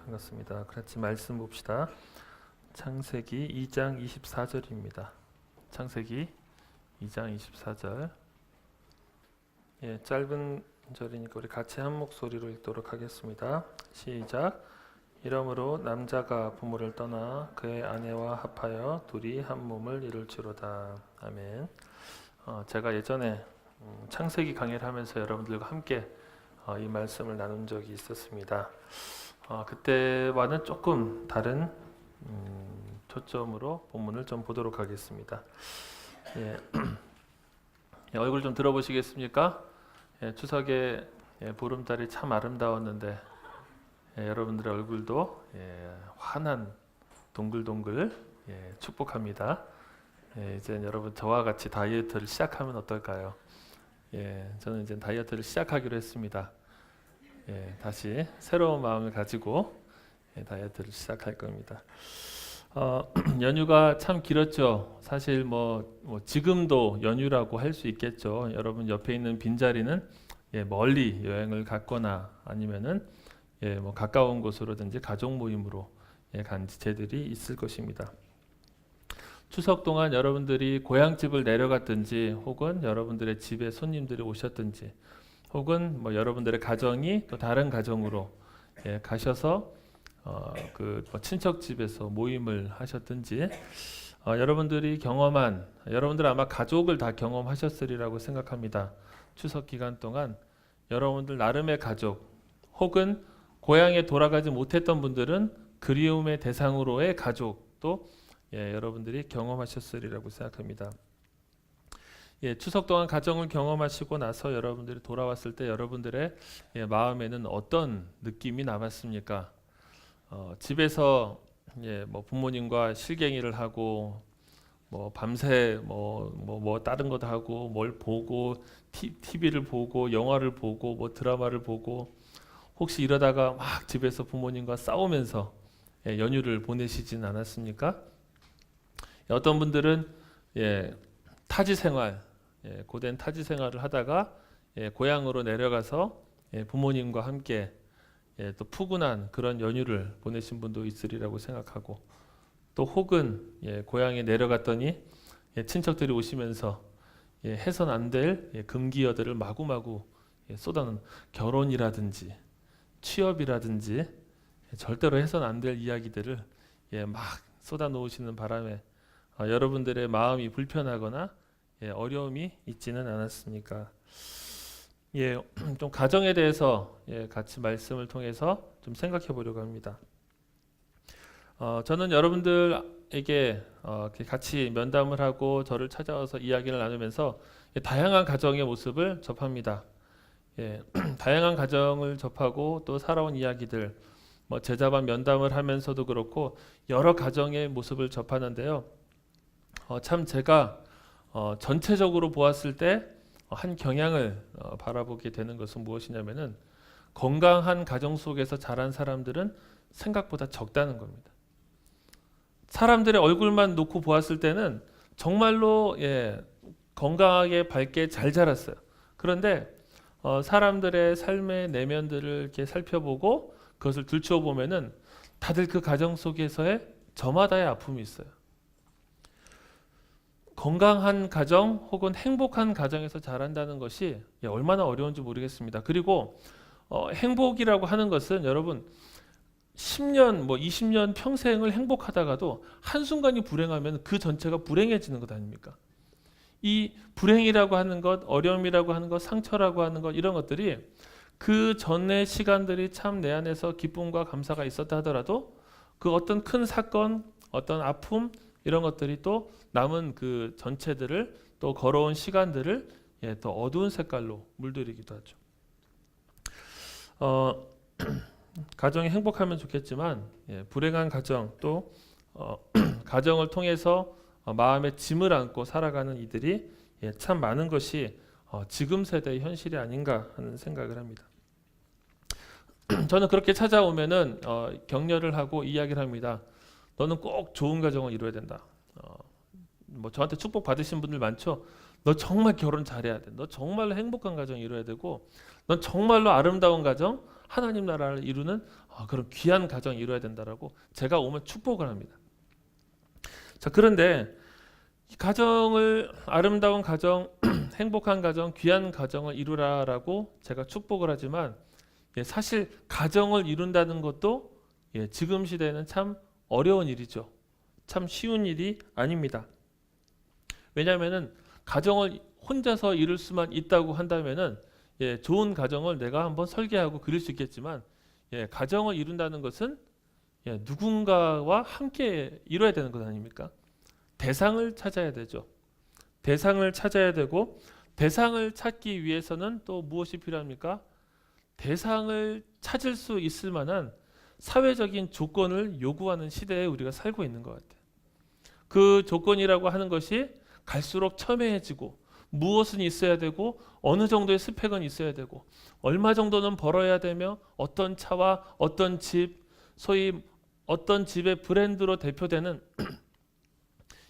반갑습니다. 같이 말씀 봅시다. 창세기 2장 24절입니다. 창세기 2장 24절. 짧은 절이니까 우리 같이 한 목소리로 읽도록 하겠습니다. 시작. 이러므로 남자가 부모를 떠나 그의 아내와 합하여 둘이 한 몸을 이룰지로다. 아멘. 제가 예전에 창세기 강의를 하면서 여러분들과 함께 이 말씀을 나눈 적이 있었습니다. 그때와는 조금 다른 초점으로 본문을 좀 보도록 하겠습니다. 얼굴 좀 들어보시겠습니까? 추석에 보름달이 참 아름다웠는데 여러분들의 얼굴도 환한 동글동글 축복합니다. 이제 여러분 저와 같이 다이어트를 시작하면 어떨까요? 저는 이제 다이어트를 시작하기로 했습니다. 다시 새로운 마음을 가지고 다이어트를 시작할 겁니다. 연휴가 참 길었죠. 사실 지금도 연휴라고 할 수 있겠죠. 여러분 옆에 있는 빈자리는 멀리 여행을 갔거나 아니면은 가까운 곳으로든지 가족 모임으로 간 지체들이 있을 것입니다. 추석 동안 여러분들이 고향집을 내려갔든지 혹은 여러분들의 집에 손님들이 오셨든지 혹은 여러분들의 가정이 또 다른 가정으로 가셔서 친척 집에서 모임을 하셨든지 여러분들이 경험한 여러분들 아마 가족을 다 경험하셨으리라고 생각합니다. 추석 기간 동안 여러분들 나름의 가족 혹은 고향에 돌아가지 못했던 분들은 그리움의 대상으로의 가족도 여러분들이 경험하셨으리라고 생각합니다. 추석 동안 가정을 경험하시고 나서 여러분들이 돌아왔을 때 여러분들의 마음에는 어떤 느낌이 남았습니까? 집에서 부모님과 실갱이를 하고 밤새 다른 것도 하고 뭘 보고 TV를 보고 영화를 보고 드라마를 보고 혹시 이러다가 막 집에서 부모님과 싸우면서 연휴를 보내시진 않았습니까? 어떤 분들은 타지 생활, 고된 타지 생활을 하다가 고향으로 내려가서 부모님과 함께 또 푸근한 그런 연휴를 보내신 분도 있으리라고 생각하고 또 혹은 고향에 내려갔더니 친척들이 오시면서 해선 안 될 금기어들을 마구마구 쏟아놓은 결혼이라든지 취업이라든지 절대로 해선 안 될 이야기들을 막 쏟아놓으시는 바람에 여러분들의 마음이 불편하거나 어려움이 있지는 않았습니까? 좀 가정에 대해서 같이 말씀을 통해서 좀 생각해 보려고 합니다. 저는 여러분들에게 같이 면담을 하고 저를 찾아와서 이야기를 나누면서 다양한 가정의 모습을 접합니다. 다양한 가정을 접하고 또 살아온 이야기들, 제자반 면담을 하면서도 그렇고 여러 가정의 모습을 접하는데요. 참 제가 전체적으로 보았을 때 한 경향을 바라보게 되는 것은 무엇이냐면은 건강한 가정 속에서 자란 사람들은 생각보다 적다는 겁니다. 사람들의 얼굴만 놓고 보았을 때는 정말로 건강하게 밝게 잘 자랐어요. 그런데 사람들의 삶의 내면들을 이렇게 살펴보고 그것을 들추어 보면은 다들 그 가정 속에서의 저마다의 아픔이 있어요. 건강한 가정 혹은 행복한 가정에서 자란다는 것이 얼마나 어려운지 모르겠습니다. 그리고 행복이라고 하는 것은 여러분 10년, 20년 평생을 행복하다가도 한순간이 불행하면 그 전체가 불행해지는 것 아닙니까? 이 불행이라고 하는 것, 어려움이라고 하는 것, 상처라고 하는 것 이런 것들이 그 전의 시간들이 참 내 안에서 기쁨과 감사가 있었다 하더라도 그 어떤 큰 사건, 어떤 아픔 이런 것들이 또 남은 그 전체들을 또 걸어온 시간들을 더 어두운 색깔로 물들이기도 하죠. 가정이 행복하면 좋겠지만 불행한 가정 또 가정을 통해서 마음에 짐을 안고 살아가는 이들이 참 많은 것이 지금 세대의 현실이 아닌가 하는 생각을 합니다. 저는 그렇게 찾아오면은 격려를 하고 이야기를 합니다. 너는 꼭 좋은 가정을 이루어야 된다. 저한테 축복 받으신 분들 많죠. 너 정말 결혼 잘해야 돼. 너 정말로 행복한 가정 이루어야 되고, 넌 정말로 아름다운 가정, 하나님 나라를 이루는 그런 귀한 가정을 이루어야 된다라고 제가 오면 축복을 합니다. 자, 그런데 이 가정을 아름다운 가정, 행복한 가정, 귀한 가정을 이루라라고 제가 축복을 하지만 사실 가정을 이룬다는 것도 지금 시대에는 참 어려운 일이죠. 참 쉬운 일이 아닙니다. 왜냐하면은 가정을 혼자서 이룰 수만 있다고 한다면은 좋은 가정을 내가 한번 설계하고 그릴 수 있겠지만 가정을 이룬다는 것은 누군가와 함께 이뤄야 되는 것 아닙니까? 대상을 찾아야 되죠. 대상을 찾아야 되고 대상을 찾기 위해서는 또 무엇이 필요합니까? 대상을 찾을 수 있을 만한 사회적인 조건을 요구하는 시대에 우리가 살고 있는 것 같아요. 그 조건이라고 하는 것이 갈수록 첨예해지고 무엇은 있어야 되고 어느 정도의 스펙은 있어야 되고 얼마 정도는 벌어야 되며 어떤 차와 어떤 집, 소위 어떤 집의 브랜드로 대표되는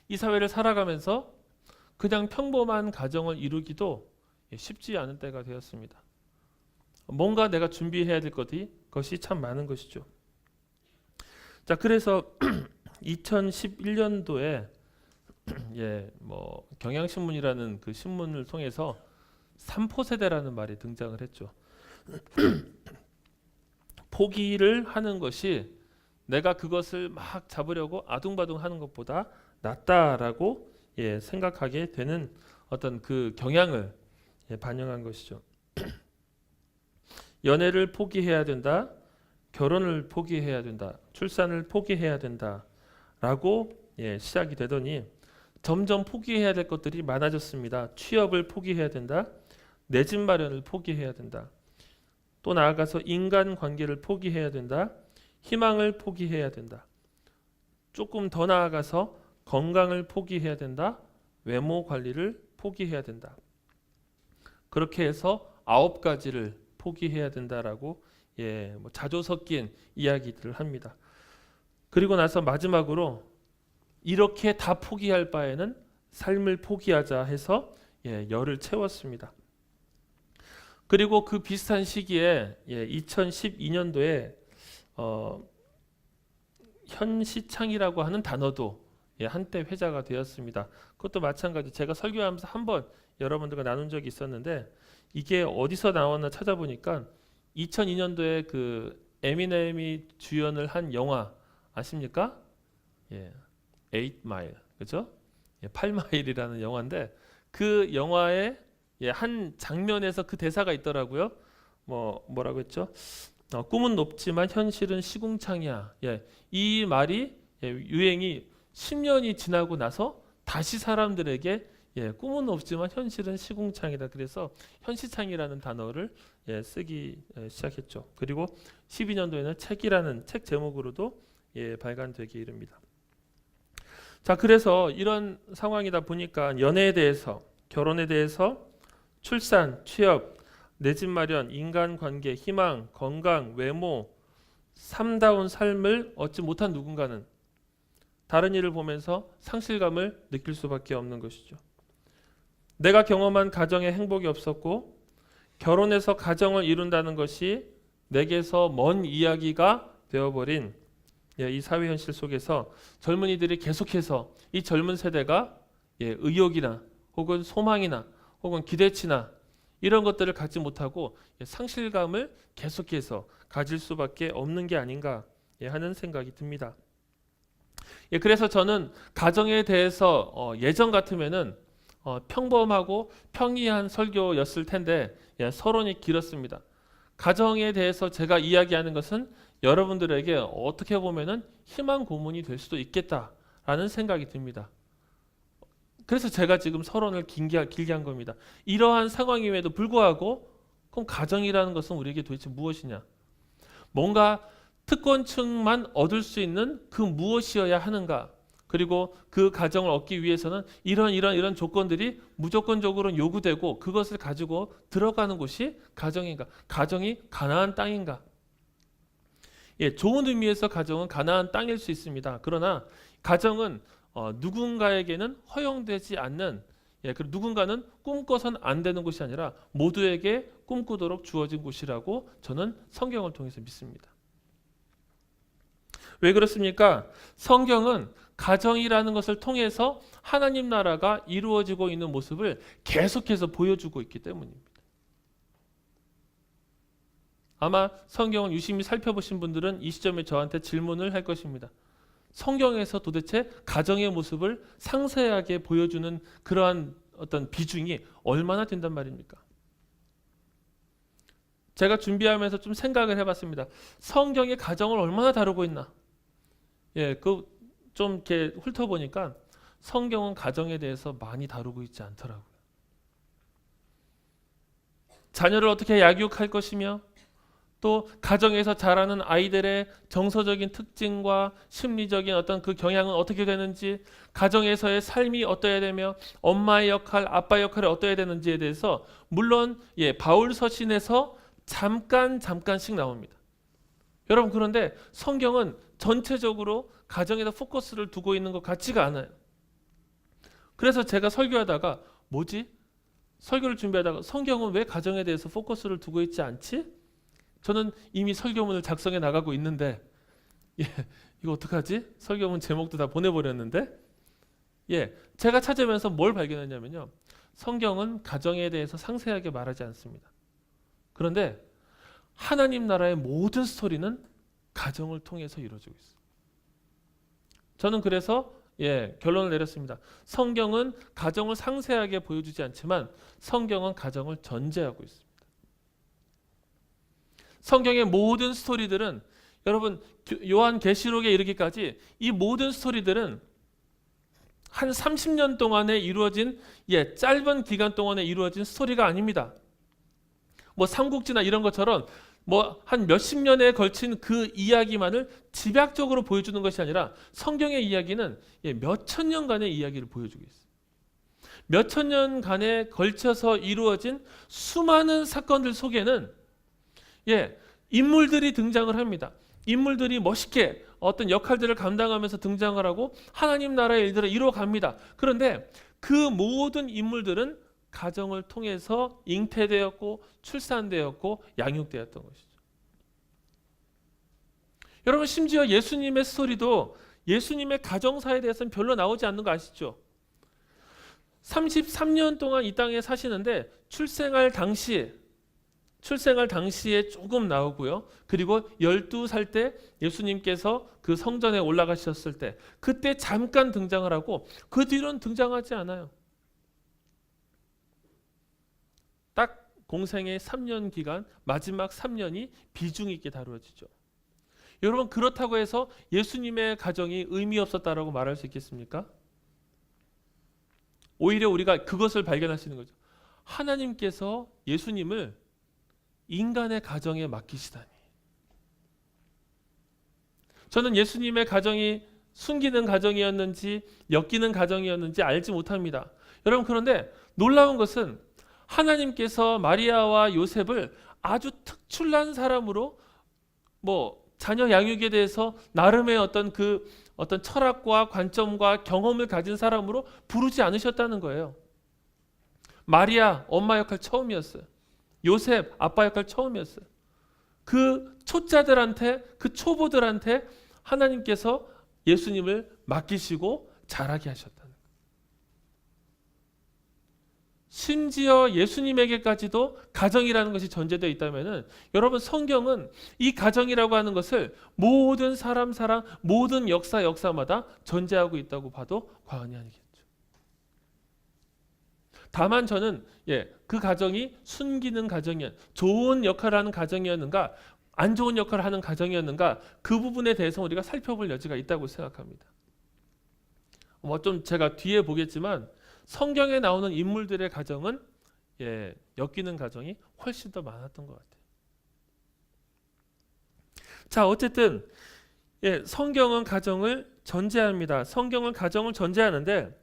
이 사회를 살아가면서 그냥 평범한 가정을 이루기도 쉽지 않은 때가 되었습니다. 뭔가 내가 준비해야 될 것이 참 많은 것이죠. 자, 그래서 2011년도에 경향신문이라는 그 신문을 통해서 3포 세대라는 말이 등장을 했죠. 포기를 하는 것이 내가 그것을 막 잡으려고 아둥바둥 하는 것보다 낫다라고 생각하게 되는 어떤 그 경향을 반영한 것이죠. 연애를 포기해야 된다. 결혼을 포기해야 된다. 출산을 포기해야 된다라고 시작이 되더니 점점 포기해야 될 것들이 많아졌습니다. 취업을 포기해야 된다. 내 집 마련을 포기해야 된다. 또 나아가서 인간관계를 포기해야 된다. 희망을 포기해야 된다. 조금 더 나아가서 건강을 포기해야 된다. 외모 관리를 포기해야 된다. 그렇게 해서 9가지를 포기해야 된다라고 자조 섞인 이야기들을 합니다. 그리고 나서 마지막으로 이렇게 다 포기할 바에는 삶을 포기하자 해서 열을 채웠습니다. 그리고 그 비슷한 시기에 2012년도에 현시창이라고 하는 단어도 한때 회자가 되었습니다. 그것도 마찬가지 제가 설교하면서 한번 여러분들과 나눈 적이 있었는데 이게 어디서 나왔나 찾아보니까 2002년도에 그 에미넴이 주연을 한 영화 아십니까? 8마일, 그죠? 8마일이라는 영화인데 그 영화의 한 장면에서 그 대사가 있더라고요. 뭐라고 했죠? 꿈은 높지만 현실은 시궁창이야. 이 말이 유행이 10년이 지나고 나서 다시 사람들에게 꿈은 없지만 현실은 시궁창이다. 그래서 현시창이라는 단어를 쓰기 시작했죠. 그리고 12년도에는 책이라는 책 제목으로도 발간되기 이릅니다. 자, 그래서 이런 상황이다 보니까 연애에 대해서, 결혼에 대해서, 출산, 취업, 내 집 마련, 인간관계, 희망, 건강, 외모, 삶다운 삶을 얻지 못한 누군가는 다른 일을 보면서 상실감을 느낄 수밖에 없는 것이죠. 내가 경험한 가정에 행복이 없었고 결혼해서 가정을 이룬다는 것이 내게서 먼 이야기가 되어버린 이 사회 현실 속에서 젊은이들이 계속해서 이 젊은 세대가 의욕이나 혹은 소망이나 혹은 기대치나 이런 것들을 갖지 못하고 상실감을 계속해서 가질 수밖에 없는 게 아닌가 하는 생각이 듭니다. 그래서 저는 가정에 대해서 예전 같으면은 평범하고 평이한 설교였을 텐데 서론이 길었습니다. 가정에 대해서 제가 이야기하는 것은 여러분들에게 어떻게 보면은 희망 고문이 될 수도 있겠다라는 생각이 듭니다. 그래서 제가 지금 서론을 길게 한 겁니다. 이러한 상황임에도 불구하고 그럼 가정이라는 것은 우리에게 도대체 무엇이냐? 뭔가 특권층만 얻을 수 있는 그 무엇이어야 하는가? 그리고 그 가정을 얻기 위해서는 이런 조건들이 무조건적으로 요구되고 그것을 가지고 들어가는 곳이 가정인가? 가정이 가나안 땅인가? 좋은 의미에서 가정은 가나안 땅일 수 있습니다. 그러나 가정은 누군가에게는 허용되지 않는 그리고 누군가는 꿈꿔선 안 되는 곳이 아니라 모두에게 꿈꾸도록 주어진 곳이라고 저는 성경을 통해서 믿습니다. 왜 그렇습니까? 성경은 가정이라는 것을 통해서 하나님 나라가 이루어지고 있는 모습을 계속해서 보여주고 있기 때문입니다. 아마 성경을 유심히 살펴보신 분들은 이 시점에 저한테 질문을 할 것입니다. 성경에서 도대체 가정의 모습을 상세하게 보여주는 그러한 어떤 비중이 얼마나 된단 말입니까? 제가 준비하면서 좀 생각을 해봤습니다. 성경이 가정을 얼마나 다루고 있나? 좀 이렇게 훑어보니까 성경은 가정에 대해서 많이 다루고 있지 않더라고요. 자녀를 어떻게 양육할 것이며 또 가정에서 자라는 아이들의 정서적인 특징과 심리적인 어떤 그 경향은 어떻게 되는지, 가정에서의 삶이 어떠해야 되며 엄마의 역할, 아빠의 역할이 어떠해야 되는지에 대해서 물론 바울 서신에서 잠깐씩 나옵니다. 여러분, 그런데 성경은 전체적으로 가정에다 포커스를 두고 있는 것 같지가 않아요. 그래서 제가 설교하다가 설교를 준비하다가 성경은 왜 가정에 대해서 포커스를 두고 있지 않지? 저는 이미 설교문을 작성해 나가고 있는데 이거 어떡하지? 설교문 제목도 다 보내버렸는데 제가 찾으면서 뭘 발견했냐면요. 성경은 가정에 대해서 상세하게 말하지 않습니다. 그런데 하나님 나라의 모든 스토리는 가정을 통해서 이루어지고 있어요. 저는 그래서 결론을 내렸습니다. 성경은 가정을 상세하게 보여주지 않지만 성경은 가정을 전제하고 있습니다. 성경의 모든 스토리들은 여러분 요한계시록에 이르기까지 이 모든 스토리들은 한 30년 동안에 이루어진 짧은 기간 동안에 이루어진 스토리가 아닙니다. 뭐 삼국지나 이런 것처럼 한 몇십 년에 걸친 그 이야기만을 집약적으로 보여주는 것이 아니라 성경의 이야기는 몇천 년간의 이야기를 보여주고 있어요. 몇천 년간에 걸쳐서 이루어진 수많은 사건들 속에는 인물들이 등장을 합니다. 인물들이 멋있게 어떤 역할들을 감당하면서 등장을 하고 하나님 나라의 일들을 이루어갑니다. 그런데 그 모든 인물들은 가정을 통해서 잉태되었고 출산되었고 양육되었던 것이죠. 여러분, 심지어 예수님의 스토리도 예수님의 가정사에 대해서는 별로 나오지 않는 거 아시죠? 33년 동안 이 땅에 사시는데 출생할 당시에 조금 나오고요. 그리고 12살 때 예수님께서 그 성전에 올라가셨을 때 그때 잠깐 등장을 하고 그 뒤로는 등장하지 않아요. 딱 공생의 3년 기간, 마지막 3년이 비중 있게 다루어지죠. 여러분, 그렇다고 해서 예수님의 가정이 의미 없었다라고 말할 수 있겠습니까? 오히려 우리가 그것을 발견할 수 있는 거죠. 하나님께서 예수님을 인간의 가정에 맡기시다니. 저는 예수님의 가정이 숨기는 가정이었는지 엮이는 가정이었는지 알지 못합니다. 여러분, 그런데 놀라운 것은 하나님께서 마리아와 요셉을 아주 특출난 사람으로 자녀 양육에 대해서 나름의 어떤 철학과 관점과 경험을 가진 사람으로 부르지 않으셨다는 거예요. 마리아 엄마 역할 처음이었어요. 요셉 아빠 역할 처음이었어요. 그 초짜들한테, 그 초보들한테 하나님께서 예수님을 맡기시고 자라게 하셨다는 거예요. 심지어 예수님에게까지도 가정이라는 것이 전제되어 있다면 여러분, 성경은 이 가정이라고 하는 것을 모든 사람, 모든 역사마다 전제하고 있다고 봐도 과언이 아니겠죠. 다만 저는 그 가정이 숨기는 좋은 역할을 하는 가정이었는가, 안 좋은 역할을 하는 가정이었는가, 그 부분에 대해서 우리가 살펴볼 여지가 있다고 생각합니다. 좀 제가 뒤에 보겠지만 성경에 나오는 인물들의 가정은 엮이는 가정이 훨씬 더 많았던 것 같아요. 자, 어쨌든 성경은 가정을 전제합니다. 성경은 가정을 전제하는데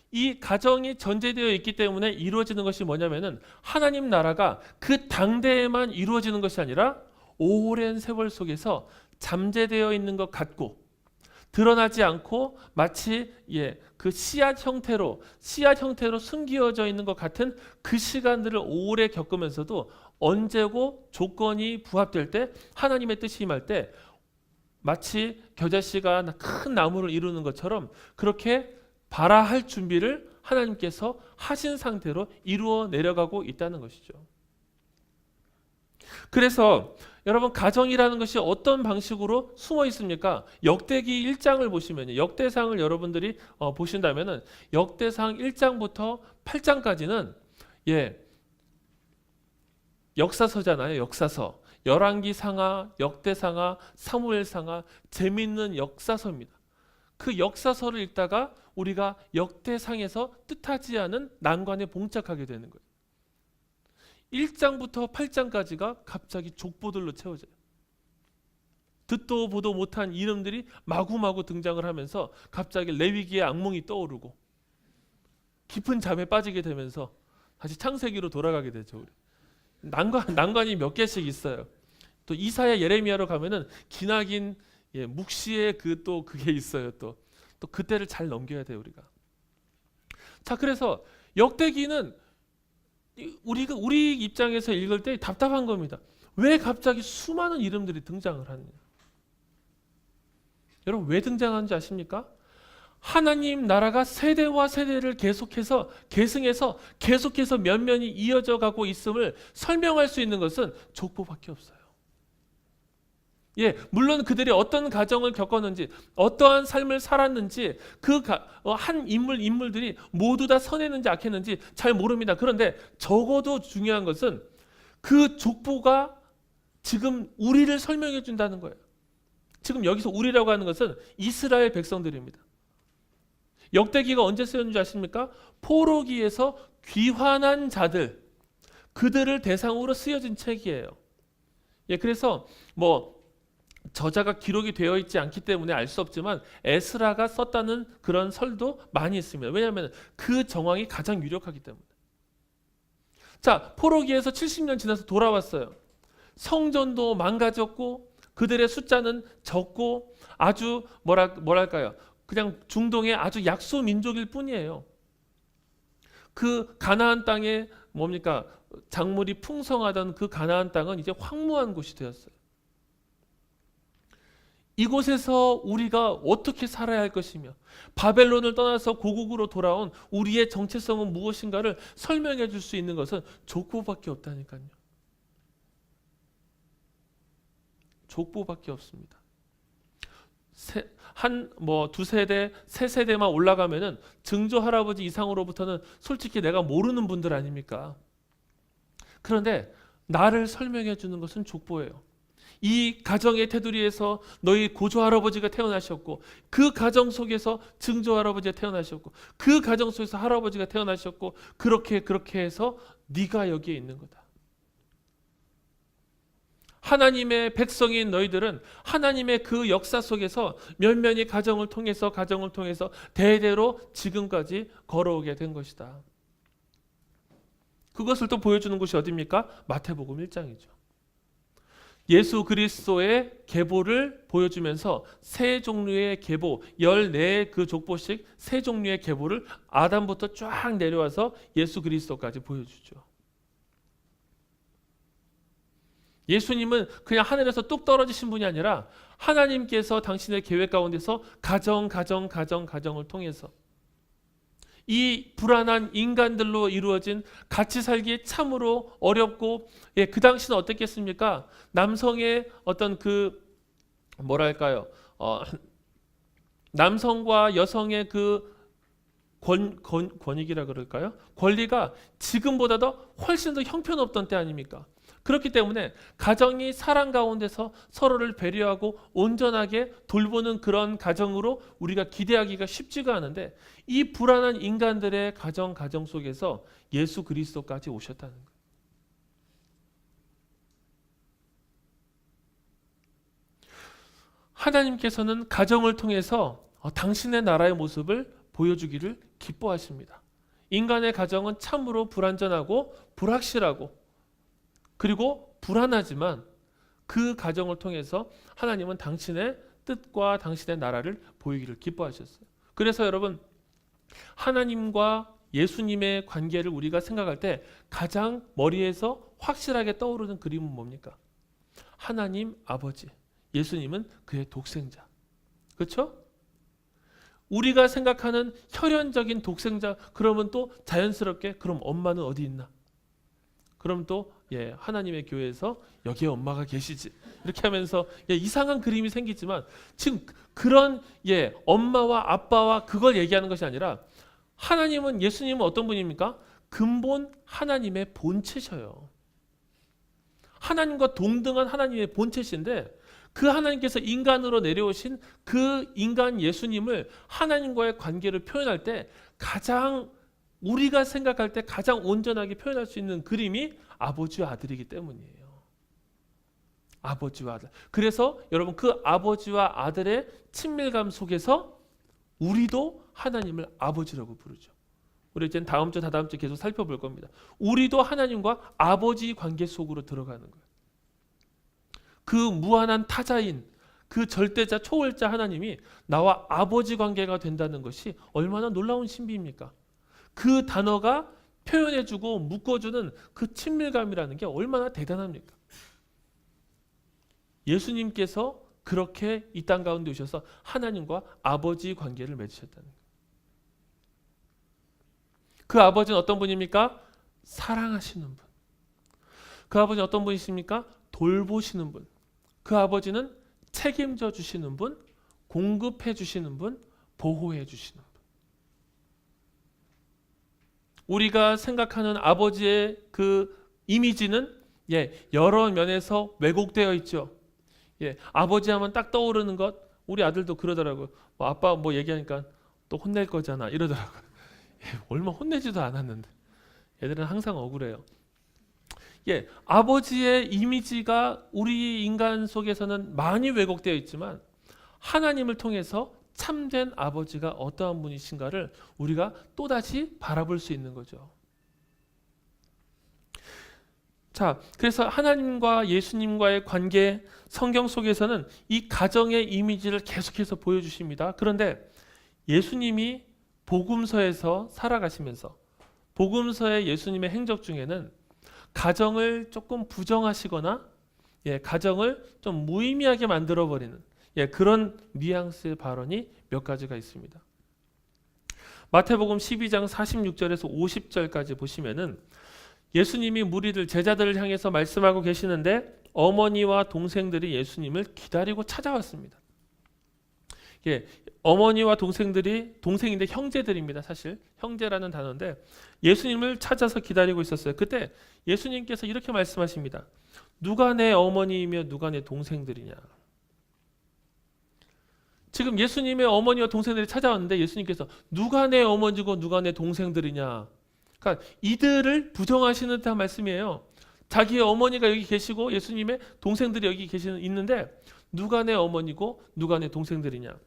이 가정이 전제되어 있기 때문에 이루어지는 것이 뭐냐면은 하나님 나라가 그 당대에만 이루어지는 것이 아니라 오랜 세월 속에서 잠재되어 있는 것 같고 드러나지 않고 마치 그 씨앗 형태로 숨겨져 있는 것 같은 그 시간들을 오래 겪으면서도 언제고 조건이 부합될 때 하나님의 뜻이 임할 때 마치 겨자씨가 큰 나무를 이루는 것처럼 그렇게 발아할 준비를 하나님께서 하신 상태로 이루어 내려가고 있다는 것이죠. 그래서 여러분, 가정이라는 것이 어떤 방식으로 숨어 있습니까? 역대기 1장을 보시면요, 역대상을 여러분들이 보신다면은 역대상 1장부터 8장까지는 역사서잖아요. 역사서. 열왕기상하, 역대상하, 사무엘상하, 재미있는 역사서입니다. 그 역사서를 읽다가 우리가 역대상에서 뜻하지 않은 난관에 봉착하게 되는 거예요. 1장부터 8장까지가 갑자기 족보들로 채워져요. 듣도 보도 못한 이름들이 마구마구 등장을 하면서 갑자기 레위기의 악몽이 떠오르고 깊은 잠에 빠지게 되면서 다시 창세기로 돌아가게 되죠. 우리. 난관이 몇 개씩 있어요. 또 이사야, 예레미야로 가면은 기나긴 묵시의 그게 있어요. 또 그때를 잘 넘겨야 돼요, 우리가. 자, 그래서 역대기는 우리 입장에서 읽을 때 답답한 겁니다. 왜 갑자기 수많은 이름들이 등장을 하느냐? 여러분, 왜 등장하는지 아십니까? 하나님 나라가 세대와 세대를 계속해서 계승해서 계속해서 면면이 이어져 가고 있음을 설명할 수 있는 것은 족보밖에 없어요. 물론 그들이 어떤 가정을 겪었는지, 어떠한 삶을 살았는지, 한 인물들이 모두 다 선했는지 악했는지 잘 모릅니다. 그런데 적어도 중요한 것은 그 족보가 지금 우리를 설명해 준다는 거예요. 지금 여기서 우리라고 하는 것은 이스라엘 백성들입니다. 역대기가 언제 쓰였는지 아십니까? 포로기에서 귀환한 자들, 그들을 대상으로 쓰여진 책이에요. 그래서 저자가 기록이 되어 있지 않기 때문에 알 수 없지만 에스라가 썼다는 그런 설도 많이 있습니다. 왜냐하면 그 정황이 가장 유력하기 때문에. 자, 포로기에서 70년 지나서 돌아왔어요. 성전도 망가졌고 그들의 숫자는 적고 아주 뭐랄까요? 그냥 중동의 아주 약소 민족일 뿐이에요. 그 가나안 땅에 작물이 풍성하던 그 가나안 땅은 이제 황무한 곳이 되었어요. 이곳에서 우리가 어떻게 살아야 할 것이며 바벨론을 떠나서 고국으로 돌아온 우리의 정체성은 무엇인가를 설명해 줄 수 있는 것은 족보밖에 없다니까요. 족보밖에 없습니다. 두 세대, 세 세대만 올라가면은 증조 할아버지 이상으로부터는 솔직히 내가 모르는 분들 아닙니까? 그런데 나를 설명해 주는 것은 족보예요. 이 가정의 테두리에서 너희 고조 할아버지가 태어나셨고 그 가정 속에서 증조 할아버지가 태어나셨고 그 가정 속에서 할아버지가 태어나셨고 그렇게 해서 네가 여기에 있는 거다. 하나님의 백성인 너희들은 하나님의 그 역사 속에서 면면이 가정을 통해서 대대로 지금까지 걸어오게 된 것이다. 그것을 또 보여주는 곳이 어디입니까? 마태복음 1장이죠. 예수 그리스도의 계보를 보여주면서 세 종류의 계보, 14의 그 족보씩 세 종류의 계보를 아담부터 쫙 내려와서 예수 그리스도까지 보여주죠. 예수님은 그냥 하늘에서 뚝 떨어지신 분이 아니라 하나님께서 당신의 계획 가운데서 가정을 통해서 이 불안한 인간들로 이루어진 같이 살기 참으로 어렵고 그 당시는 어땠겠습니까? 남성의 어떤 남성과 여성의 그 권익이라 그럴까요? 권리가 지금보다도 훨씬 더 형편없던 때 아닙니까? 그렇기 때문에 가정이 사랑 가운데서 서로를 배려하고 온전하게 돌보는 그런 가정으로 우리가 기대하기가 쉽지가 않은데 이 불안한 인간들의 가정 속에서 예수 그리스도까지 오셨다는 거예요. 하나님께서는 가정을 통해서 당신의 나라의 모습을 보여주기를 기뻐하십니다. 인간의 가정은 참으로 불완전하고 불확실하고 그리고 불안하지만 그 가정을 통해서 하나님은 당신의 뜻과 당신의 나라를 보이기를 기뻐하셨어요. 그래서 여러분, 하나님과 예수님의 관계를 우리가 생각할 때 가장 머리에서 확실하게 떠오르는 그림은 뭡니까? 하나님 아버지, 예수님은 그의 독생자. 그렇죠? 우리가 생각하는 혈연적인 독생자, 그러면 또 자연스럽게 그럼 엄마는 어디 있나? 그럼 또 하나님의 교회에서 여기에 엄마가 계시지. 이렇게 하면서 이상한 그림이 생기지만 지금 그런 엄마와 아빠와 그걸 얘기하는 것이 아니라 하나님은, 예수님은 어떤 분입니까? 근본 하나님의 본체셔요. 하나님과 동등한 하나님의 본체신데 그 하나님께서 인간으로 내려오신 그 인간 예수님을 하나님과의 관계를 표현할 때 가장, 우리가 생각할 때 가장 온전하게 표현할 수 있는 그림이 아버지와 아들이기 때문이에요. 아버지와 아들. 그래서 여러분, 그 아버지와 아들의 친밀감 속에서 우리도 하나님을 아버지라고 부르죠. 우리 이제 다음 주, 다다음 주 계속 살펴볼 겁니다. 우리도 하나님과 아버지 관계 속으로 들어가는 거예요. 그 무한한 타자인 그 절대자, 초월자 하나님이 나와 아버지 관계가 된다는 것이 얼마나 놀라운 신비입니까? 그 단어가 표현해주고 묶어주는 그 친밀감이라는 게 얼마나 대단합니까? 예수님께서 그렇게 이 땅 가운데 오셔서 하나님과 아버지 관계를 맺으셨다는 거예요. 그 아버지는 어떤 분입니까? 사랑하시는 분. 그 아버지는 어떤 분이십니까? 돌보시는 분. 그 아버지는 책임져 주시는 분, 공급해 주시는 분, 보호해 주시는 분. 우리가 생각하는 아버지의 그 이미지는 여러 면에서 왜곡되어 있죠. 아버지 하면 딱 떠오르는 것, 우리 아들도 그러더라고요. 아빠 뭐 얘기하니까 또 혼낼 거잖아 이러더라고요. 얼마 혼내지도 않았는데 얘들은 항상 억울해요. 아버지의 이미지가 우리 인간 속에서는 많이 왜곡되어 있지만 하나님을 통해서 참된 아버지가 어떠한 분이신가를 우리가 또다시 바라볼 수 있는 거죠. 자, 그래서 하나님과 예수님과의 관계, 성경 속에서는 이 가정의 이미지를 계속해서 보여주십니다. 그런데 예수님이 복음서에서 살아가시면서 복음서의 예수님의 행적 중에는 가정을 조금 부정하시거나 가정을 좀 무의미하게 만들어버리는 그런 뉘앙스의 발언이 몇 가지가 있습니다. 마태복음 12장 46절에서 50절까지 보시면은 예수님이 무리들, 제자들을 향해서 말씀하고 계시는데 어머니와 동생들이 예수님을 기다리고 찾아왔습니다. 어머니와 동생들이, 동생인데 형제들입니다. 사실 형제라는 단어인데 예수님을 찾아서 기다리고 있었어요. 그때 예수님께서 이렇게 말씀하십니다. 누가 내 어머니이며 누가 내 동생들이냐. 지금 예수님의 어머니와 동생들이 찾아왔는데 예수님께서 누가 내 어머니고 누가 내 동생들이냐. 그러니까 이들을 부정하시는 듯한 말씀이에요. 자기의 어머니가 여기 계시고 예수님의 동생들이 여기 있는데 누가 내 어머니고 누가 내 동생들이냐.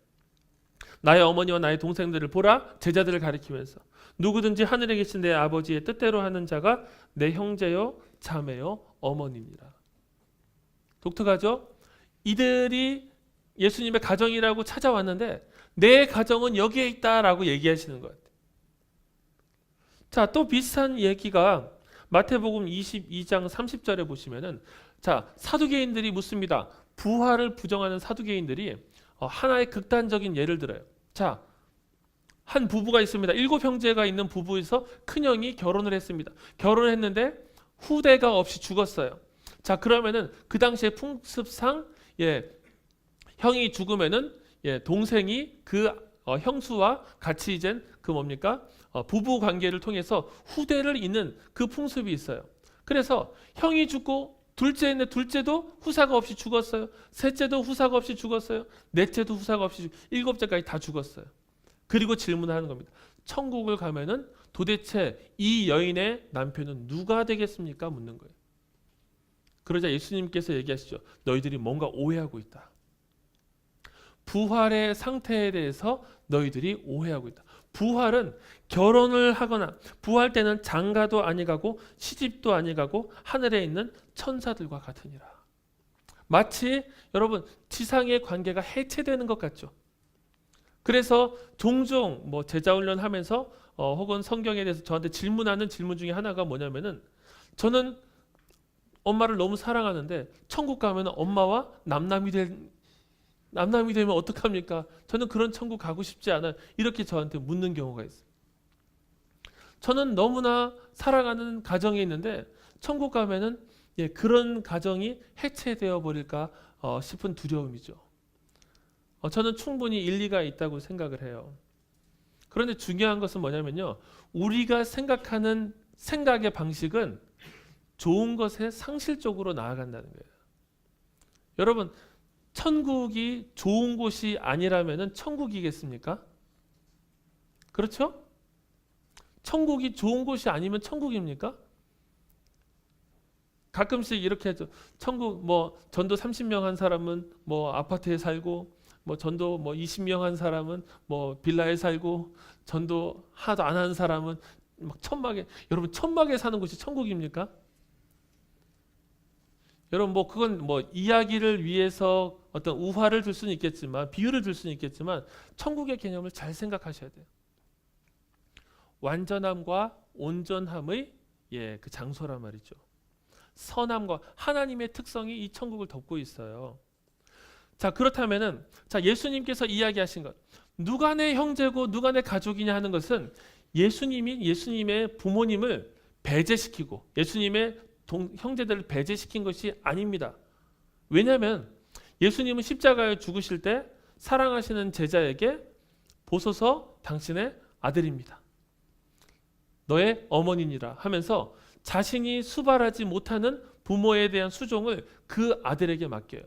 나의 어머니와 나의 동생들을 보라. 제자들을 가리키면서 누구든지 하늘에 계신 내 아버지의 뜻대로 하는 자가 내 형제요 자매요 어머니니라. 독특하죠? 이들이 예수님의 가정이라고 찾아왔는데 내 가정은 여기에 있다라고 얘기하시는 것 같아요. 자, 또 비슷한 얘기가 마태복음 22장 30절에 보시면은 자, 사두개인들이 묻습니다. 부활을 부정하는 사두개인들이 하나의 극단적인 예를 들어요. 자, 한 부부가 있습니다. 7 형제가 있는 부부에서 큰형이 결혼을 했습니다. 결혼을 했는데 후대가 없이 죽었어요. 자, 그러면은 그 당시의 풍습상 형이 죽으면은 동생이 그 형수와 같이 이제 그 뭡니까? 부부 관계를 통해서 후대를 잇는 그 풍습이 있어요. 그래서 형이 죽고 둘째인데 둘째도 후사가 없이 죽었어요. 셋째도 후사가 없이 죽었어요. 넷째도 후사가 없이 7째까지 다 죽었어요. 그리고 질문을 하는 겁니다. 천국을 가면은 도대체 이 여인의 남편은 누가 되겠습니까? 묻는 거예요. 그러자 예수님께서 얘기하시죠. 너희들이 뭔가 오해하고 있다. 부활의 상태에 대해서 너희들이 오해하고 있다. 부활은 결혼을 하거나 부활 때는 장가도 아니가고 시집도 아니가고 하늘에 있는 천사들과 같으니라. 마치 여러분 지상의 관계가 해체되는 것 같죠. 그래서 종종 뭐 제자훈련 하면서 혹은 성경에 대해서 저한테 질문하는 질문 중에 하나가 뭐냐면은 저는 엄마를 너무 사랑하는데 천국 가면 엄마와 남남이 되면 어떡합니까? 저는 그런 천국 가고 싶지 않아요. 이렇게 저한테 묻는 경우가 있어요. 저는 너무나 사랑하는 가정이 있는데 천국 가면은 그런 가정이 해체되어 버릴까 싶은 두려움이죠. 저는 충분히 일리가 있다고 생각을 해요. 그런데 중요한 것은 뭐냐면요. 우리가 생각하는 생각의 방식은 좋은 것에 상실적으로 나아간다는 거예요. 여러분, 천국이 좋은 곳이 아니라면 천국이겠습니까? 그렇죠? 천국이 좋은 곳이 아니면 천국입니까? 가끔씩 이렇게 하죠. 천국 뭐 전도 30명 한 사람은 뭐 아파트에 살고 뭐 전도 뭐 20명 한 사람은 뭐 빌라에 살고 전도 하나도 안 하는 사람은 막 천막에 여러분 천막에 사는 곳이 천국입니까? 여러분 뭐 그건 뭐 이야기를 위해서 어떤 우화를 들 수는 있겠지만 비유를 들 수는 있겠지만 천국의 개념을 잘 생각하셔야 돼요. 완전함과 온전함의 그 장소란 말이죠. 선함과 하나님의 특성이 이 천국을 덮고 있어요. 자, 그렇다면은 자, 예수님께서 이야기하신 것 누가 내 형제고 누가 내 가족이냐 하는 것은 예수님의 부모님을 배제시키고 예수님의 형제들을 배제시킨 것이 아닙니다. 왜냐하면 예수님은 십자가에 죽으실 때 사랑하시는 제자에게 보소서 당신의 아들입니다. 너의 어머니니라 하면서 자신이 수발하지 못하는 부모에 대한 수종을 그 아들에게 맡겨요.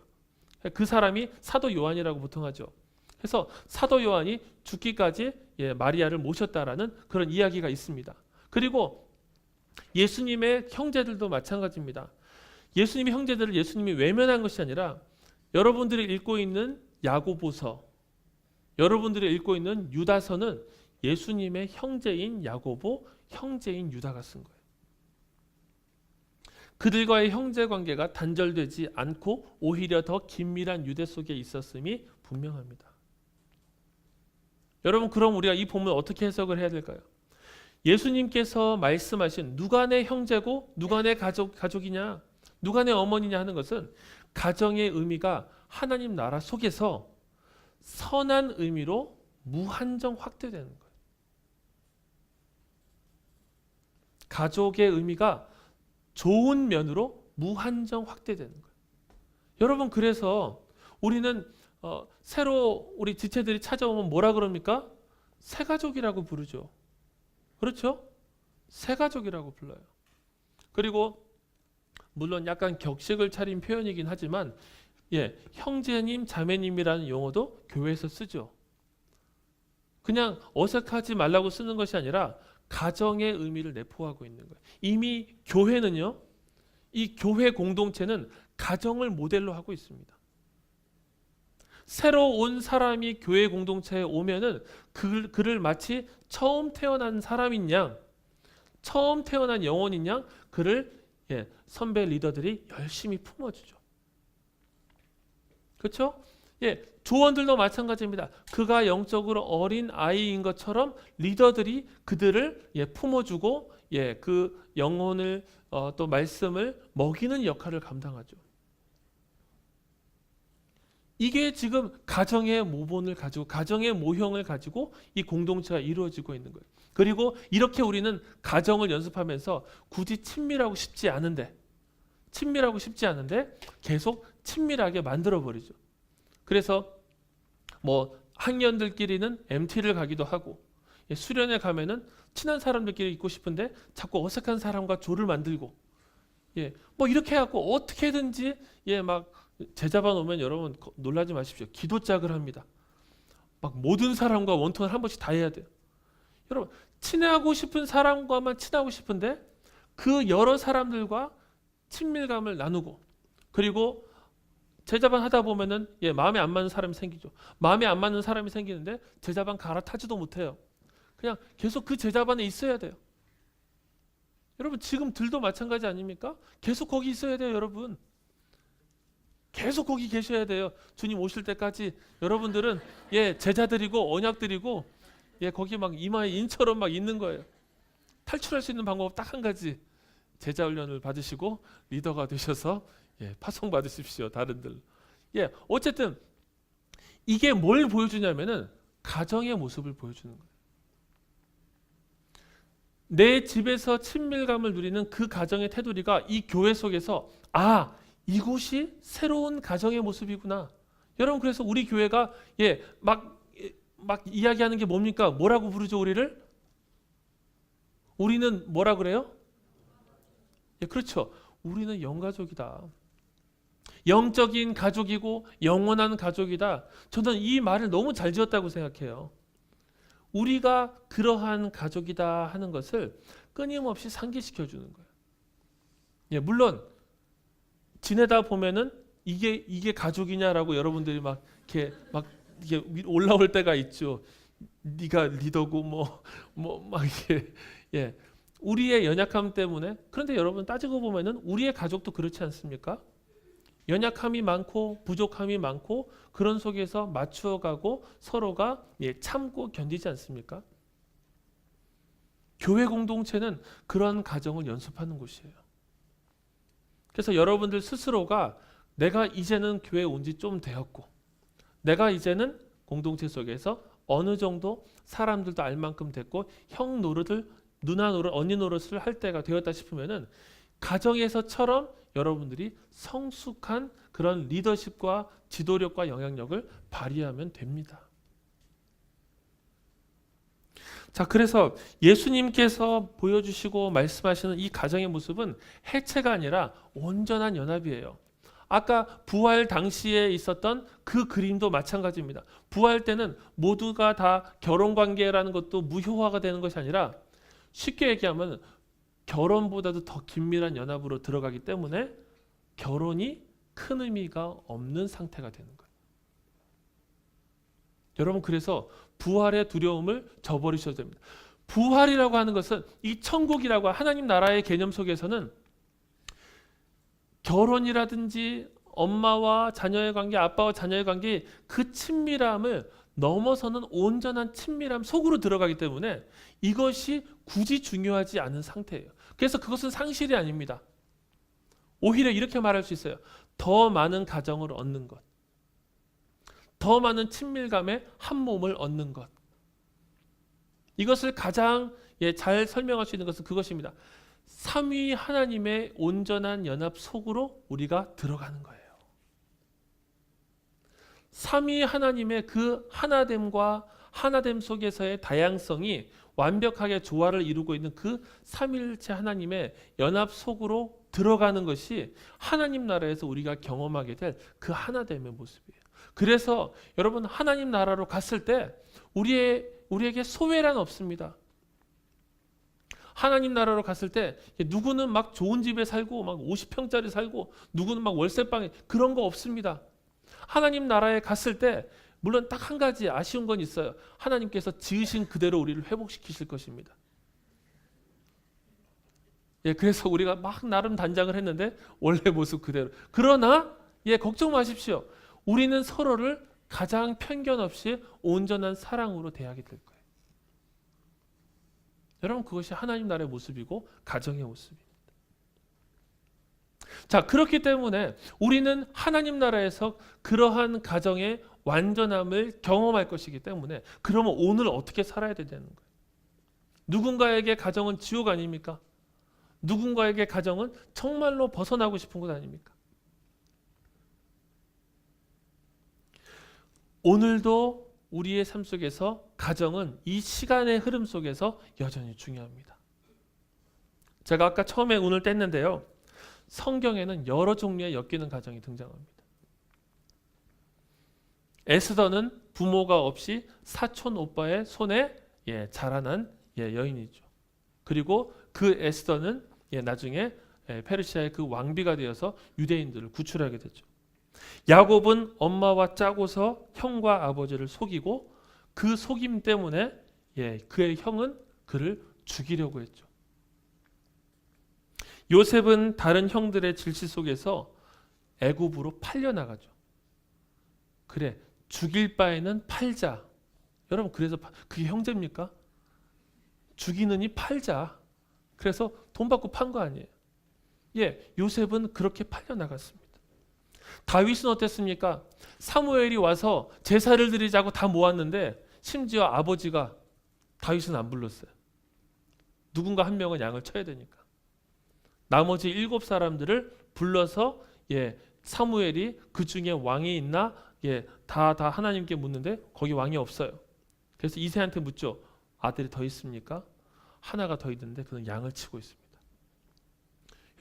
그 사람이 사도 요한이라고 보통 하죠. 그래서 사도 요한이 죽기까지 마리아를 모셨다라는 그런 이야기가 있습니다. 그리고 예수님의 형제들도 마찬가지입니다. 예수님의 형제들을 예수님이 외면한 것이 아니라 여러분들이 읽고 있는 야고보서, 여러분들이 읽고 있는 유다서는 예수님의 형제인 야고보, 형제인 유다가 쓴 거예요. 그들과의 형제 관계가 단절되지 않고 오히려 더 긴밀한 유대 속에 있었음이 분명합니다. 여러분 그럼 우리가 이 본문을 어떻게 해석을 해야 될까요? 예수님께서 말씀하신 누가 내 형제고 누가 내 가족이냐 누가 내 어머니냐 하는 것은 가정의 의미가 하나님 나라 속에서 선한 의미로 무한정 확대되는 거예요. 가족의 의미가 좋은 면으로 무한정 확대되는 거예요. 여러분 그래서 우리는 새로 우리 지체들이 찾아오면 뭐라 그럽니까? 새가족이라고 부르죠. 그렇죠? 새가족이라고 불러요. 그리고 물론 약간 격식을 차린 표현이긴 하지만 형제님, 자매님이라는 용어도 교회에서 쓰죠. 그냥 어색하지 말라고 쓰는 것이 아니라 가정의 의미를 내포하고 있는 거예요. 이미 교회는요. 이 교회 공동체는 가정을 모델로 하고 있습니다. 새로 온 사람이 교회 공동체에 오면은 그를 마치 처음 태어난 사람인 양, 처음 태어난 영혼인 양 그를 선배 리더들이 열심히 품어주죠. 그렇죠? 조원들도 마찬가지입니다. 그가 영적으로 어린 아이인 것처럼 리더들이 그들을 품어주고 그 영혼을 또 말씀을 먹이는 역할을 감당하죠. 이게 지금 가정의 모본을 가지고 가정의 모형을 가지고 이 공동체가 이루어지고 있는 거예요. 그리고 이렇게 우리는 가정을 연습하면서 굳이 친밀하고 싶지 않은데 계속 친밀하게 만들어 버리죠. 그래서 뭐 학년들끼리는 MT를 가기도 하고 수련회 가면은 친한 사람들끼리 있고 싶은데 자꾸 어색한 사람과 조를 만들고 뭐 이렇게 해갖고 어떻게든지 막 제자반 오면 여러분 놀라지 마십시오. 기도짝을 합니다. 막 모든 사람과 원통을 한 번씩 다 해야 돼요. 여러분 친하고 싶은 사람과만 친하고 싶은데 그 여러 사람들과 친밀감을 나누고 그리고 제자반 하다 보면은 마음에 안 맞는 사람이 생기죠. 마음에 안 맞는 사람이 생기는데 제자반 갈아타지도 못해요. 그냥 계속 그 제자반에 있어야 돼요. 여러분 지금 들도 마찬가지 아닙니까? 계속 거기 있어야 돼요, 여러분. 계속 거기 계셔야 돼요. 주님 오실 때까지 여러분들은 제자들이고 언약들이고 거기 막 이마에 인처럼 막 있는 거예요. 탈출할 수 있는 방법 딱 한 가지. 제자 훈련을 받으시고 리더가 되셔서 파송 받으십시오. 다른들. 어쨌든 이게 뭘 보여주냐면은 가정의 모습을 보여주는 거예요. 내 집에서 친밀감을 누리는 그 가정의 테두리가 이 교회 속에서 이곳이 새로운 가정의 모습이구나. 여러분 그래서 우리 교회가 막 이야기하는 게 뭡니까? 뭐라고 부르죠 우리를? 우리는 뭐라 그래요? 그렇죠. 우리는 영가족이다. 영적인 가족이고 영원한 가족이다. 저는 이 말을 너무 잘 지었다고 생각해요. 우리가 그러한 가족이다 하는 것을 끊임없이 상기시켜 주는 거예요. 물론 지내다 보면은 이게 가족이냐라고 여러분들이 막 이렇게 올라올 때가 있죠. 네가 리더고 막 이게 우리의 연약함 때문에. 그런데 여러분 따지고 보면은 우리의 가족도 그렇지 않습니까? 연약함이 많고 부족함이 많고 그런 속에서 맞추어가고 서로가 참고 견디지 않습니까? 교회 공동체는 그런 가정을 연습하는 곳이에요. 그래서 여러분들 스스로가 내가 이제는 교회에 온 지 좀 되었고 내가 이제는 공동체 속에서 어느 정도 사람들도 알 만큼 됐고 형 노릇을 누나 노릇 언니 노릇을 할 때가 되었다 싶으면은 가정에서처럼 여러분들이 성숙한 그런 리더십과 지도력과 영향력을 발휘하면 됩니다. 자, 그래서 예수님께서 보여주시고 말씀하시는 이 가정의 모습은 해체가 아니라 온전한 연합이에요. 아까 부활 당시에 있었던 그 그림도 마찬가지입니다. 부활 때는 모두가 다 결혼관계라는 것도 무효화가 되는 것이 아니라 쉽게 얘기하면 결혼보다도 더 긴밀한 연합으로 들어가기 때문에 결혼이 큰 의미가 없는 상태가 되는 거예요. 여러분 그래서 부활의 두려움을 저버리셔야 됩니다. 부활이라고 하는 것은 이 천국이라고 하나님 나라의 개념 속에서는 결혼이라든지 엄마와 자녀의 관계, 아빠와 자녀의 관계 그 친밀함을 넘어서는 온전한 친밀함 속으로 들어가기 때문에 이것이 굳이 중요하지 않은 상태예요. 그래서 그것은 상실이 아닙니다. 오히려 이렇게 말할 수 있어요. 더 많은 가정을 얻는 것. 더 많은 친밀감의 한 몸을 얻는 것. 이것을 가장 잘 설명할 수 있는 것은 그것입니다. 삼위 하나님의 온전한 연합 속으로 우리가 들어가는 거예요. 삼위 하나님의 그 하나됨과 하나됨 속에서의 다양성이 완벽하게 조화를 이루고 있는 그 삼위일체 하나님의 연합 속으로 들어가는 것이 하나님 나라에서 우리가 경험하게 될 그 하나됨의 모습이에요. 그래서 여러분 하나님 나라로 갔을 때 우리에게 소외란 없습니다. 하나님 나라로 갔을 때 누구는 막 좋은 집에 살고 막 50평짜리 살고 누구는 막 월세방에 그런 거 없습니다. 하나님 나라에 갔을 때 물론 딱 한 가지 아쉬운 건 있어요. 하나님께서 지으신 그대로 우리를 회복시키실 것입니다. 그래서 우리가 막 나름 단장을 했는데 원래 모습 그대로. 그러나 걱정 마십시오. 우리는 서로를 가장 편견 없이 온전한 사랑으로 대하게 될 거예요. 여러분 그것이 하나님 나라의 모습이고 가정의 모습입니다. 자, 그렇기 때문에 우리는 하나님 나라에서 그러한 가정의 완전함을 경험할 것이기 때문에 그러면 오늘 어떻게 살아야 되는 거예요? 누군가에게 가정은 지옥 아닙니까? 누군가에게 가정은 정말로 벗어나고 싶은 것 아닙니까? 오늘도 우리의 삶 속에서 가정은 이 시간의 흐름 속에서 여전히 중요합니다. 제가 아까 처음에 운을 뗐는데요. 성경에는 여러 종류의 엮이는 가정이 등장합니다. 에스더는 부모가 없이 사촌 오빠의 손에 자라난 여인이죠. 그리고 그 에스더는 나중에 페르시아의 그 왕비가 되어서 유대인들을 구출하게 되죠. 야곱은 엄마와 짜고서 형과 아버지를 속이고 그 속임 때문에 그의 형은 그를 죽이려고 했죠. 요셉은 다른 형들의 질시 속에서 애굽으로 팔려 나가죠. 그래, 죽일 바에는 팔자. 여러분, 그래서 그게 형제입니까? 죽이느니 팔자. 그래서 돈 받고 판 거 아니에요. 예, 요셉은 그렇게 팔려 나갔습니다. 다윗은 어땠습니까? 사무엘이 와서 제사를 드리자고 다 모았는데 심지어 아버지가 다윗은 안 불렀어요. 누군가 한 명은 양을 쳐야 되니까. 나머지 7사람들을 불러서 사무엘이 그 중에 왕이 있나 다 하나님께 묻는데 거기 왕이 없어요. 그래서 이새한테 묻죠. 아들이 더 있습니까? 하나가 더 있는데 그는 양을 치고 있습니다.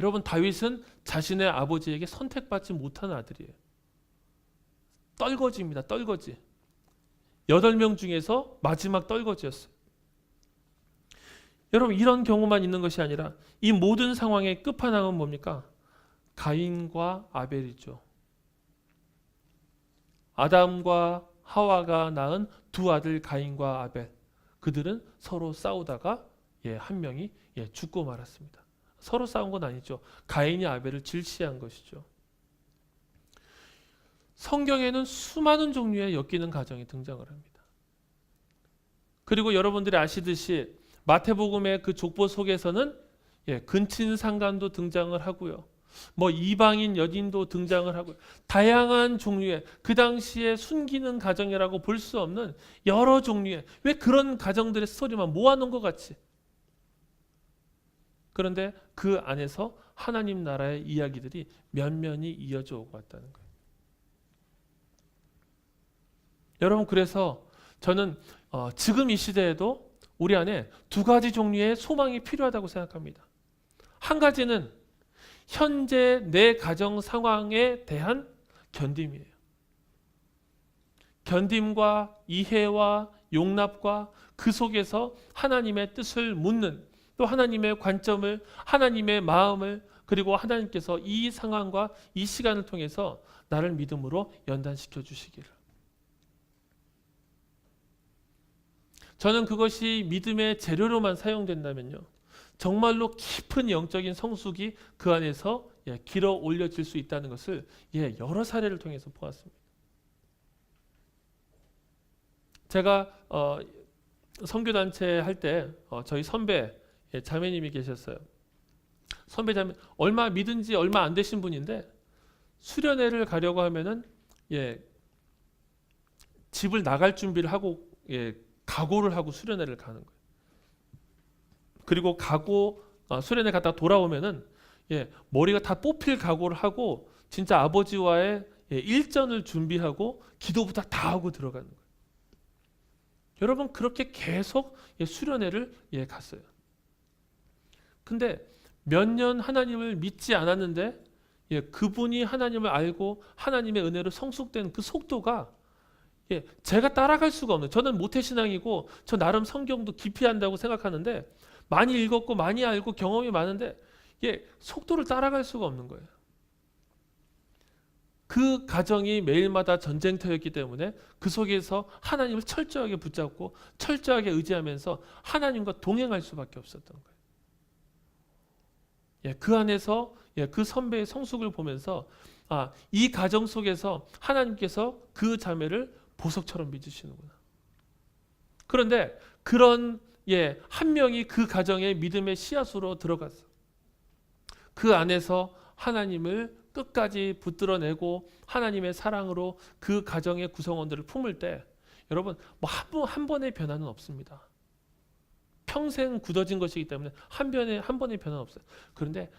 여러분, 다윗은 자신의 아버지에게 선택받지 못한 아들이에요. 떨거지입니다. 떨거지. 8명 중에서 마지막 떨거지였어요. 여러분, 이런 경우만 있는 것이 아니라 이 모든 상황의 끝판왕은 뭡니까? 가인과 아벨이죠. 아담과 하와가 낳은 두 아들 가인과 아벨. 그들은 서로 싸우다가 한 명이 죽고 말았습니다. 서로 싸운 건 아니죠. 가인이 아벨을 질시한 것이죠. 성경에는 수많은 종류의 엮이는 가정이 등장을 합니다. 그리고 여러분들이 아시듯이 마태복음의 그 족보 속에서는 근친상간도 등장을 하고요. 이방인 여인도 등장을 하고요. 다양한 종류의 그 당시에 숨기는 가정이라고 볼 수 없는 여러 종류의, 왜 그런 가정들의 스토리만 모아놓은 것 같이. 그런데 그 안에서 하나님 나라의 이야기들이 면면이 이어져 오고 왔다는 거예요. 여러분, 그래서 저는 지금 이 시대에도 우리 안에 두 가지 종류의 소망이 필요하다고 생각합니다. 한 가지는 현재 내 가정 상황에 대한 견딤이에요. 견딤과 이해와 용납과 그 속에서 하나님의 뜻을 묻는, 또 하나님의 관점을, 하나님의 마음을, 그리고 하나님께서 이 상황과 이 시간을 통해서 나를 믿음으로 연단시켜 주시기를. 저는 그것이 믿음의 재료로만 사용된다면요, 정말로 깊은 영적인 성숙이 그 안에서 길어 올려질 수 있다는 것을 여러 사례를 통해서 보았습니다. 제가 선교단체 할 때 저희 선배 자매님이 계셨어요. 선배 자매, 믿은 지 얼마 안 되신 분인데 수련회를 가려고 하면은 집을 나갈 준비를 하고 각오를 하고 수련회를 가는 거예요. 그리고 수련회 갔다가 돌아오면은 머리가 다 뽑힐 각오를 하고 진짜 아버지와의 일전을 준비하고 기도부터 다 하고 들어가는 거예요. 여러분, 그렇게 계속 수련회를 갔어요. 근데 몇 년 하나님을 믿지 않았는데 그분이 하나님을 알고 하나님의 은혜로 성숙된 그 속도가 제가 따라갈 수가 없는, 저는 모태신앙이고 저 나름 성경도 깊이 한다고 생각하는데 많이 읽었고 많이 알고 경험이 많은데 속도를 따라갈 수가 없는 거예요. 그 가정이 매일마다 전쟁터였기 때문에 그 속에서 하나님을 철저하게 붙잡고 철저하게 의지하면서 하나님과 동행할 수밖에 없었던 거예요. 그 안에서 그 선배의 성숙을 보면서 이 가정 속에서 하나님께서 그 자매를 보석처럼 믿으시는구나. 그런데 그런 한 명이 그 가정의 믿음의 씨앗으로 들어갔어. 그 안에서 하나님을 끝까지 붙들어내고 하나님의 사랑으로 그 가정의 구성원들을 품을 때 여러분, 한 번의 변화는 없습니다. 평생 굳어진 것이기 때문에 한 번의 변화는 없어요. 그런데